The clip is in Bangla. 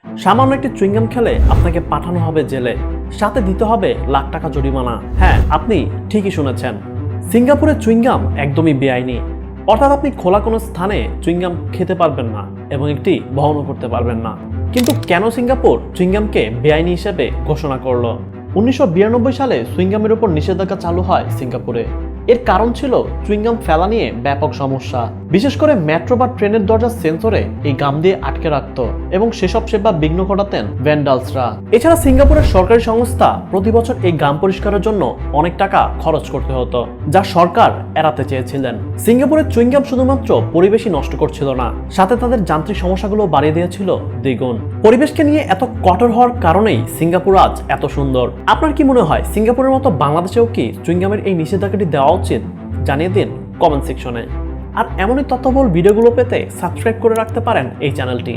সামান্য একটি চুইংগাম খেলে আপনাকে পাঠানো হবে জেলে, সাথে দিতে হবে লাখ টাকা জরিমানা। হ্যাঁ, আপনি ঠিকই শুনেছেন, সিঙ্গাপুরে চুইংগাম একদমই বেআইনি। অর্থাৎ আপনি খোলা কোনো স্থানে চুইংগাম খেতে পারবেন না এবং একটি বহনও করতে পারবেন না। কিন্তু কেন সিঙ্গাপুর চুইংগামকে বেআইনি হিসেবে ঘোষণা করলো? 1992 সালে চুইংগামের উপর নিষেধাজ্ঞা চালু হয় সিঙ্গাপুরে। এর কারণ ছিল চুইংগাম ফেলা নিয়ে ব্যাপক সমস্যা, বিশেষ করে মেট্রো বা ট্রেনের দরজার সেন্সরে এই গাম দিয়ে আটকে রাখত এবং সেসব সেবা বিঘ্ন ঘটাতেন ভ্যান্ডালসরা। এছাড়া সিঙ্গাপুরের সরকারি সংস্থা প্রতি বছর এই গাম পরিষ্কারের জন্য অনেক টাকা খরচ করতে হতো, যা সরকার এড়াতে চেয়েছিলেন। সিঙ্গাপুরের চুইংগাম শুধুমাত্র পরিবেশই নষ্ট করছিল না, সাথে তাদের যান্ত্রিক সমস্যাগুলো বাড়িয়ে দিয়েছিল দ্বিগুণ। পরিবেশকে নিয়ে এত কঠোর হওয়ার কারণেই সিঙ্গাপুর আজ এত সুন্দর। আপনার কি মনে হয় সিঙ্গাপুরের মতো বাংলাদেশেও কি চুইংগামের এই নিষেধাজ্ঞাটি দেওয়া উচিত? জানিয়ে দিন কমেন্ট সেকশনে। আর এমনই তথ্যবহুল ভিডিওগুলো পেতে সাবস্ক্রাইব করে রাখতে পারেন এই চ্যানেলটি।